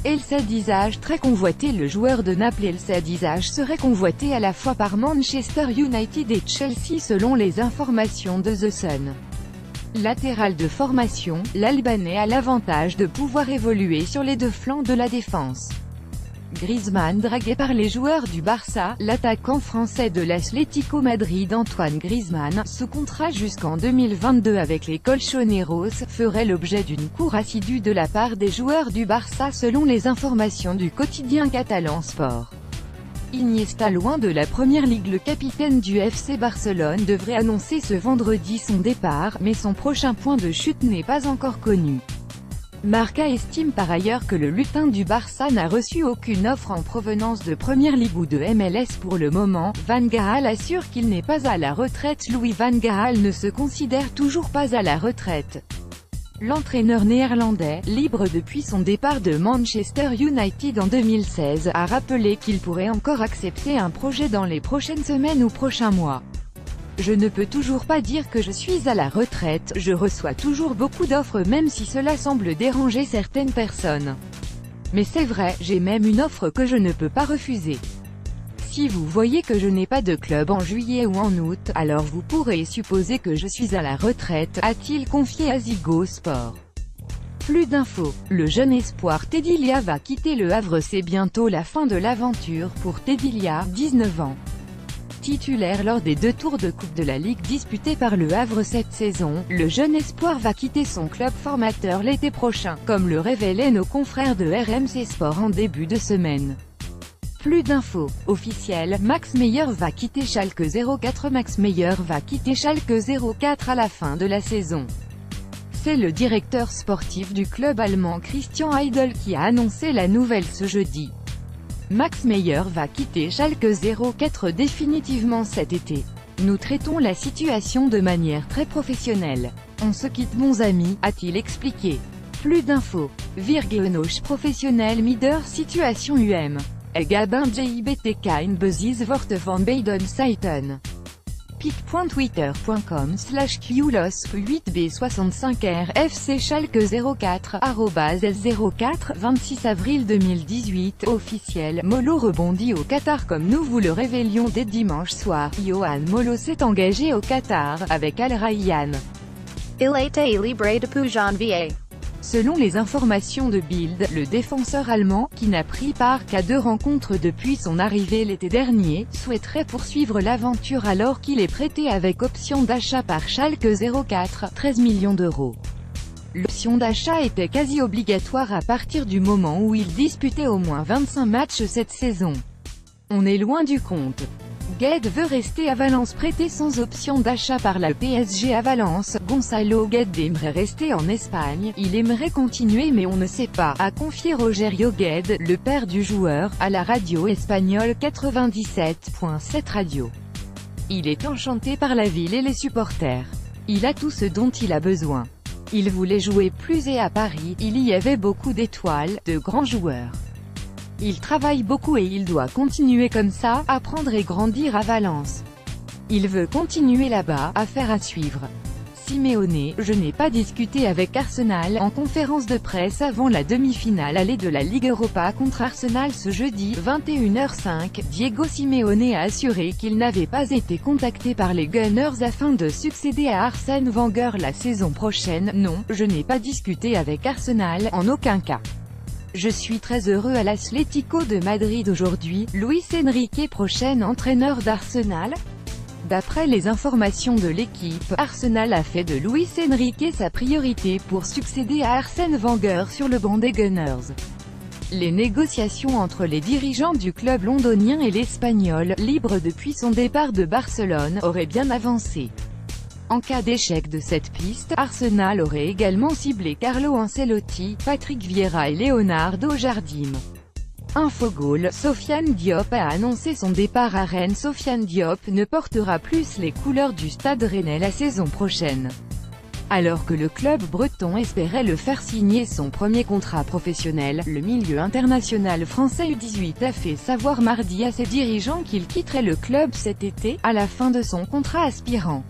Elsa Disage très convoité. Le joueur de Naples Elsa Disage serait convoité à la fois par Manchester United et Chelsea selon les informations de The Sun. Latéral de formation, l'Albanais a l'avantage de pouvoir évoluer sur les deux flancs de la défense. Griezmann dragué par les joueurs du Barça, l'attaquant français de l'Atlético Madrid Antoine Griezmann, sous contrat jusqu'en 2022 avec les Colchoneros, ferait l'objet d'une cour assidue de la part des joueurs du Barça selon les informations du quotidien catalan Sport. Iniesta loin de la Première Ligue. Le capitaine du FC Barcelone devrait annoncer ce vendredi son départ, mais son prochain point de chute n'est pas encore connu. Marca estime par ailleurs que le lutin du Barça n'a reçu aucune offre en provenance de Première Ligue ou de MLS pour le moment. Van Gaal assure qu'il n'est pas à la retraite. Louis Van Gaal ne se considère toujours pas à la retraite. L'entraîneur néerlandais, libre depuis son départ de Manchester United en 2016, a rappelé qu'il pourrait encore accepter un projet dans les prochaines semaines ou prochains mois. Je ne peux toujours pas dire que je suis à la retraite, je reçois toujours beaucoup d'offres même si cela semble déranger certaines personnes. Mais c'est vrai, j'ai même une offre que je ne peux pas refuser. Si vous voyez que je n'ai pas de club en juillet ou en août, alors vous pourrez supposer que je suis à la retraite, a-t-il confié à Ziggo Sport. Plus d'infos. Le jeune espoir Teddy Lia va quitter le Havre. C'est bientôt la fin de l'aventure pour Teddy Lia, 19 ans. Titulaire lors des 2 tours de Coupe de la Ligue disputés par le Havre cette saison, le jeune espoir va quitter son club formateur l'été prochain, comme le révélaient nos confrères de RMC Sport en début de semaine. Plus d'infos. Officiel, Max Meyer va quitter Schalke 04. Max Meyer va quitter Schalke 04 à la fin de la saison. C'est le directeur sportif du club allemand Christian Heidel qui a annoncé la nouvelle ce jeudi. Max Meyer va quitter Schalke 04 définitivement cet été. Nous traitons la situation de manière très professionnelle. On se quitte bons amis, a-t-il expliqué. Plus d'infos. Virgenoch professionnel Mider situation Gabin JIBTK in Buzzes Worte van Beiden Seiten. pic.twitter.com/QLOS8B65RFC Schalke 04 @S04 26 avril 2018 Officiel, Molo rebondit au Qatar comme nous vous le révélions dès dimanche soir. Yohan Molo s'est engagé au Qatar, avec Al Rayyan. Il a été libre depuis janvier. Selon les informations de Bild, le défenseur allemand, qui n'a pris part qu'à 2 rencontres depuis son arrivée l'été dernier, souhaiterait poursuivre l'aventure alors qu'il est prêté avec option d'achat par Schalke 04, 13 millions d'euros. L'option d'achat était quasi obligatoire à partir du moment où il disputait au moins 25 matchs cette saison. On est loin du compte. Guedes veut rester à Valence. Prêté sans option d'achat par la PSG à Valence, Gonzalo Guedes aimerait rester en Espagne. Il aimerait continuer mais on ne sait pas, a confié Rogerio Guedes, le père du joueur, à la radio espagnole 97.7 radio. Il est enchanté par la ville et les supporters. Il a tout ce dont il a besoin. Il voulait jouer plus et à Paris, il y avait beaucoup d'étoiles, de grands joueurs. Il travaille beaucoup et il doit continuer comme ça, apprendre et grandir à Valence. Il veut continuer là-bas, affaire à suivre. Simeone, je n'ai pas discuté avec Arsenal. En conférence de presse avant la demi-finale allée de la Ligue Europa contre Arsenal ce jeudi, 21h05, Diego Simeone a assuré qu'il n'avait pas été contacté par les Gunners afin de succéder à Arsène Wenger la saison prochaine. Non, je n'ai pas discuté avec Arsenal, en aucun cas. Je suis très heureux à l'Atlético de Madrid aujourd'hui. Luis Enrique prochain entraîneur d'Arsenal? D'après les informations de l'équipe, Arsenal a fait de Luis Enrique sa priorité pour succéder à Arsène Wenger sur le banc des Gunners. Les négociations entre les dirigeants du club londonien et l'Espagnol, libre depuis son départ de Barcelone, auraient bien avancé. En cas d'échec de cette piste, Arsenal aurait également ciblé Carlo Ancelotti, Patrick Vieira et Leonardo Jardim. Infogol, Sofiane Diop a annoncé son départ à Rennes. Sofiane Diop ne portera plus les couleurs du Stade Rennais la saison prochaine. Alors que le club breton espérait le faire signer son premier contrat professionnel, le milieu international français U18 a fait savoir mardi à ses dirigeants qu'il quitterait le club cet été, à la fin de son contrat aspirant.